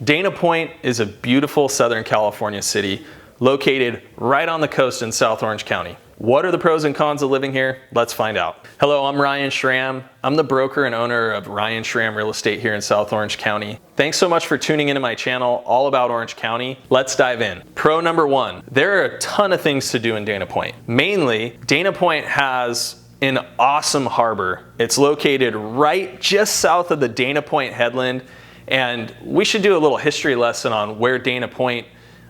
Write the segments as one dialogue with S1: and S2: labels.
S1: Dana Point is a beautiful Southern California city located right on the coast in South Orange County. What are the pros and cons of living here? Let's find out. Hello, I'm Ryan Schramm. I'm the broker and owner of Ryan Schramm Real Estate here in South Orange County. Thanks so much for tuning into my channel all about Orange County. Let's dive in. Pro number one, there are a ton of things to do in Dana Point. Mainly, Dana Point has an awesome harbor. It's located right just south of the Dana Point headland, and we should do a little history lesson on where Dana Point,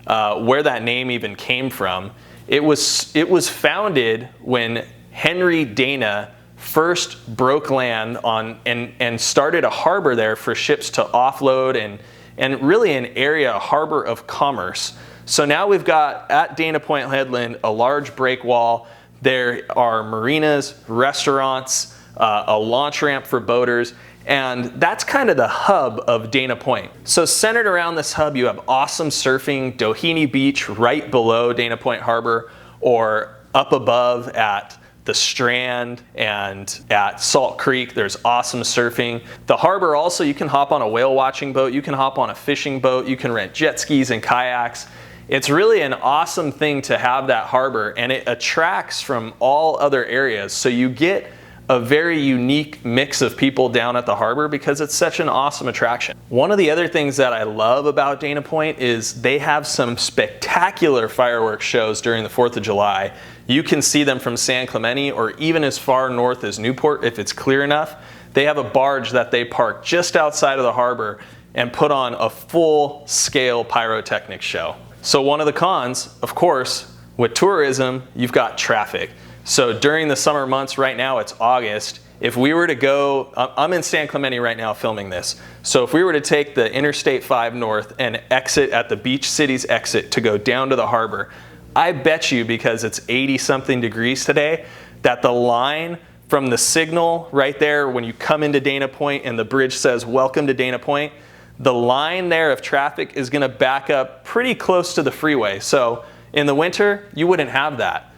S1: where that name even came from. It was founded when Henry Dana first broke land on and started a harbor there for ships to offload and really an area, a harbor of commerce. So now we've got at Dana Point Headland a large breakwall. There are marinas, restaurants, a launch ramp for boaters, and that's kind of the hub of Dana Point. So centered around this hub, you have awesome surfing, Doheny Beach right below Dana Point Harbor, or up above at the Strand and at Salt Creek, there's awesome surfing. The harbor also, you can hop on a whale watching boat, you can hop on a fishing boat, you can rent jet skis and kayaks. It's really an awesome thing to have that harbor, and it attracts from all other areas. So you get a very unique mix of people down at the harbor because it's such an awesome attraction. One of the other things that I love about Dana Point is they have some spectacular fireworks shows during the 4th of July. You can see them from San Clemente or even as far north as Newport if it's clear enough. They have a barge that they park just outside of the harbor and put on a full-scale pyrotechnics show. So one of the cons, of course, with tourism, you've got traffic. So during the summer months, right now it's August, if we were to go, I'm in San Clemente right now filming this. So if we were to take the Interstate 5 north and exit at the Beach Cities exit to go down to the harbor, I bet you, because it's 80 something degrees today, that the line from the signal right there when you come into Dana Point and the bridge says welcome to Dana Point, the line there of traffic is gonna back up pretty close to the freeway. So in the winter, you wouldn't have that.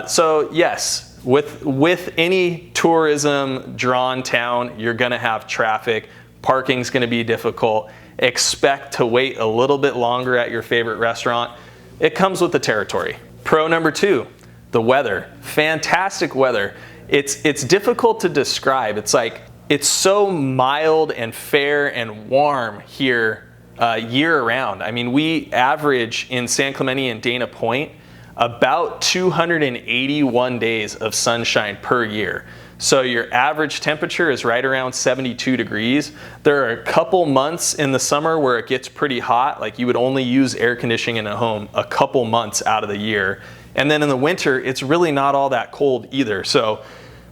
S1: So yes, with any tourism drawn town, you're gonna have traffic. Parking's gonna be difficult. Expect to wait a little bit longer at your favorite restaurant. It comes with the territory. Pro number two, the weather. Fantastic weather. It's difficult to describe. It's so mild and fair and warm here year round. I mean, we average in San Clemente and Dana Point about 281 days of sunshine per year. So your average temperature is right around 72 degrees. There are a couple months in the summer where it gets pretty hot, like you would only use air conditioning in a home a couple months out of the year. And then in the winter, it's really not all that cold either. So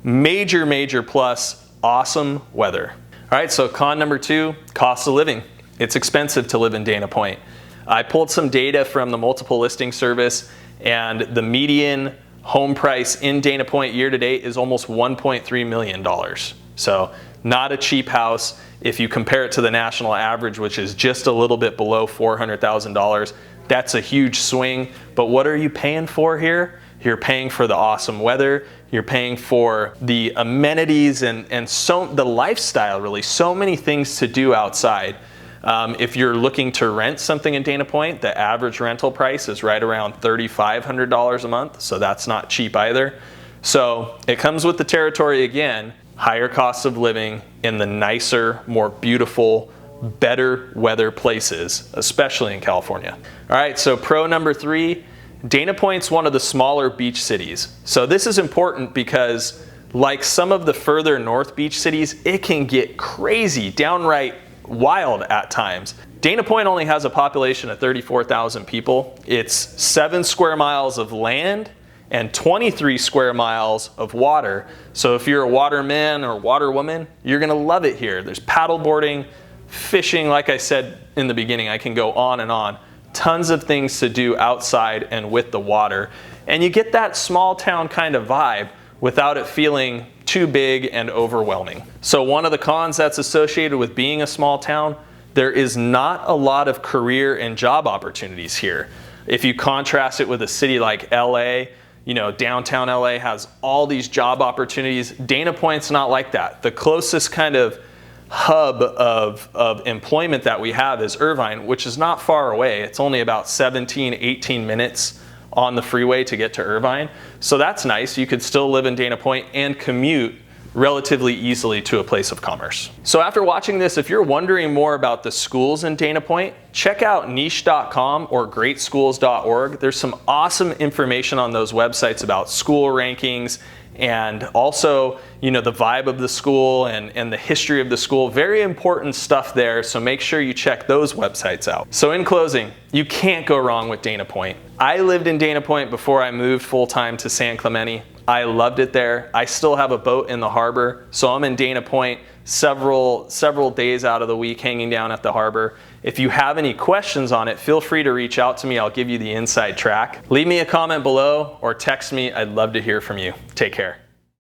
S1: major plus, awesome weather. All right, so con number two, cost of living. It's expensive to live in Dana Point. I pulled some data from the multiple listing service, and the median home price in Dana Point year to date is almost $1.3 million. So not a cheap house. If you compare it to the national average, which is just a little bit below $400,000, that's a huge swing. But what are you paying for here? You're paying for the awesome weather. You're paying for the amenities and so the lifestyle, really. So many things to do outside. If you're looking to rent something in Dana Point, the average rental price is right around $3,500 a month, so that's not cheap either. So it comes with the territory again, higher cost of living in the nicer, more beautiful, better weather places, especially in California. All right, so pro number three, Dana Point's one of the smaller beach cities. So this is important because like some of the further north beach cities, it can get crazy, downright wild at times. Dana Point only has a population of 34,000 people. It's 7 square miles of land and 23 square miles of water. So if you're a waterman or waterwoman, you're gonna love it here. There's paddleboarding, fishing, like I said in the beginning, I can go on and on. Tons of things to do outside and with the water. And you get that small town kind of vibe without it feeling too big and overwhelming. So one of the cons that's associated with being a small town, there is not a lot of career and job opportunities here. If you contrast it with a city like LA, you know, downtown LA has all these job opportunities. Dana Point's not like that. The closest kind of hub of employment that we have is Irvine, which is not far away. It's only about 17, 18 minutes on the freeway to get to Irvine. So that's nice. You could still live in Dana Point and commute relatively easily to a place of commerce. So after watching this, if you're wondering more about the schools in Dana Point, check out niche.com or greatschools.org. There's some awesome information on those websites about school rankings and also, the vibe of the school and the history of the school. Very important stuff there, so make sure you check those websites out. So in closing, you can't go wrong with Dana Point. I lived in Dana Point before I moved full-time to San Clemente. I loved it there. I still have a boat in the harbor, so I'm in Dana Point several days out of the week hanging down at the harbor. If you have any questions on it, feel free to reach out to me. I'll give you the inside track. Leave me a comment below or text me. I'd love to hear from you. Take care.